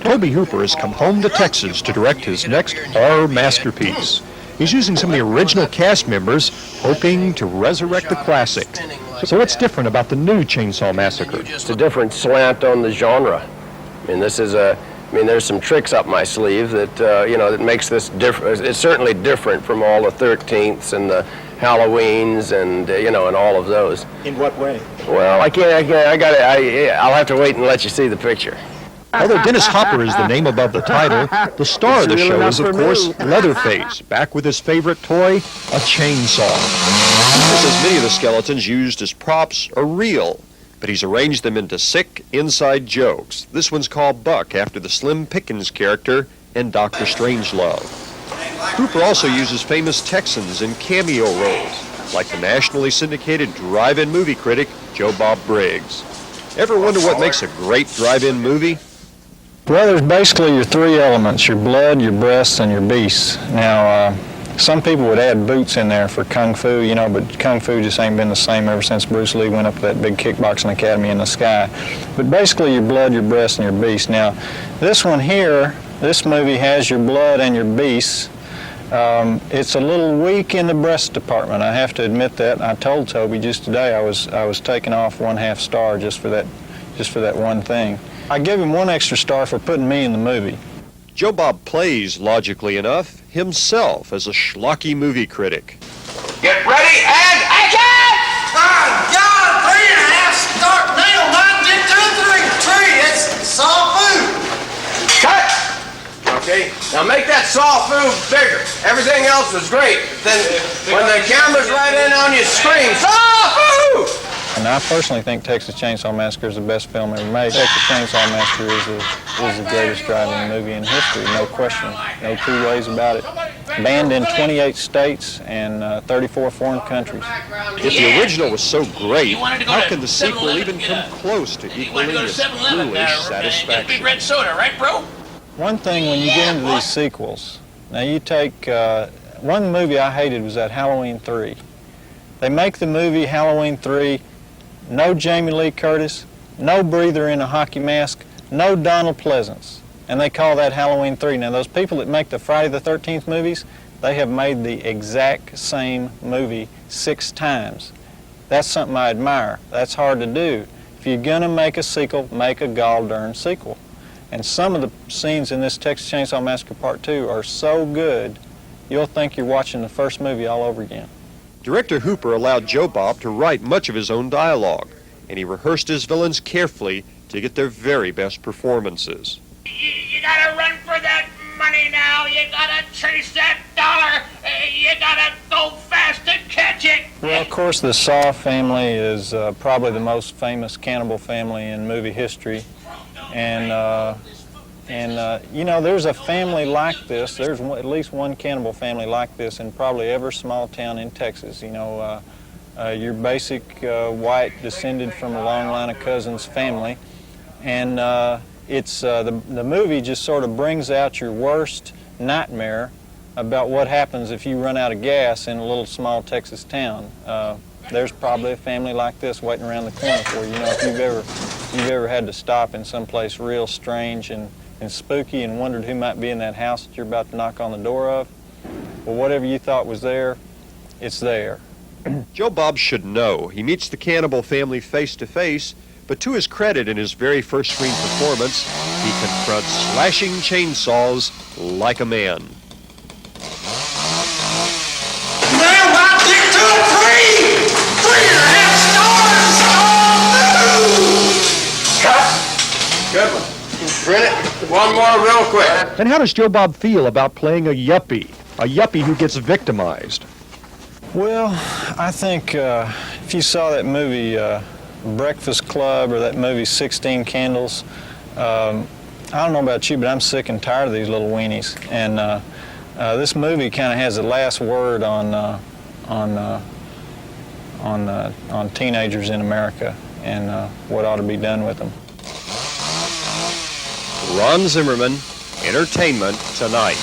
Tobe Hooper has come home to Texas to direct his next horror masterpiece. He's using some of the original cast members, hoping to resurrect the classic. So what's different about the new Chainsaw Massacre? It's a different slant on the genre. I mean, there's some tricks up my sleeve that, that makes this different. It's certainly different from all the 13ths and the Halloweens and, and all of those. In what way? Well, I'll have to wait and let you see the picture. Although Dennis Hopper is the name above the title, the star of the show is, of course, Leatherface, back with his favorite toy, a chainsaw. Hooper says many of the skeletons used as props are real, but he's arranged them into sick inside jokes. This one's called Buck, after the Slim Pickens character in Dr. Strangelove. Hooper also uses famous Texans in cameo roles, like the nationally syndicated drive-in movie critic, Joe Bob Briggs. Ever wonder what makes a great drive-in movie? Well, there's basically your three elements, your blood, your breasts, and your beasts. Now, some people would add boots in there for Kung Fu, but Kung Fu just ain't been the same ever since Bruce Lee went up to that big kickboxing academy in the sky. But basically your blood, your breasts, and your beasts. Now, this one here, this movie has your blood and your beasts. It's a little weak in the breast department, I have to admit that. I told Tobe just today I was taking off 1/2 star just for that one thing. I give him 1 extra star for putting me in the movie. Joe Bob plays, logically enough, himself as a schlocky movie critic. Get ready and action! My God, 3.5 start nail, 9, 10, 2, 3, 3. It's saw food. Cut! Okay, now make that saw food bigger. Everything else was great. Then when the camera's right in on you, scream, saw food! And I personally think Texas Chainsaw Massacre is the best film ever made. Texas Chainsaw Massacre is the greatest drive-in movie in history, no question, no two ways about it. Banned in 28 states and 34 foreign countries. If the original was so great, how can the sequel even come close to equaling its ghoulish satisfaction? Big red soda, right, bro? One thing when you get into these sequels, now you take, one movie I hated was that Halloween 3. They make the movie Halloween 3, no Jamie Lee Curtis, no breather in a hockey mask, no Donald Pleasance, and they call that Halloween 3. Now those people that make the Friday the 13th movies, they have made the exact same movie 6 times. That's something I admire. That's hard to do. If you're gonna make a sequel, make a gall darn sequel. And some of the scenes in this Texas Chainsaw Massacre Part 2 are so good, you'll think you're watching the first movie all over again. Director Hooper allowed Joe Bob to write much of his own dialogue, and he rehearsed his villains carefully to get their very best performances. You gotta run for that money now. You gotta chase that dollar. You gotta go fast to catch it. Well, of course, the Saw family is probably the most famous cannibal family in movie history. And there's a family like this. There's at least one cannibal family like this in probably every small town in Texas. Your basic white descended from a long line of cousins family. And the movie just sort of brings out your worst nightmare about what happens if you run out of gas in a little small Texas town. There's probably a family like this waiting around the corner for you. If you've ever had to stop in some place real strange and spooky and wondered who might be in that house that you're about to knock on the door of, well, whatever you thought was there, it's there. Joe Bob should know. He meets the cannibal family face to face, but to his credit, in his very first screen performance, he confronts slashing chainsaws like a man. Nail, 9, 10, 2, 3. 3.5 stars. Saw food. Cut! Good one. Print it. One more real quick. And how does Joe Bob feel about playing a yuppie who gets victimized? Well, I think if you saw that movie Breakfast Club or that movie 16 Candles, I don't know about you, but I'm sick and tired of these little weenies. And this movie kind of has the last word on teenagers in America and what ought to be done with them. Ron Zimmerman, Entertainment Tonight.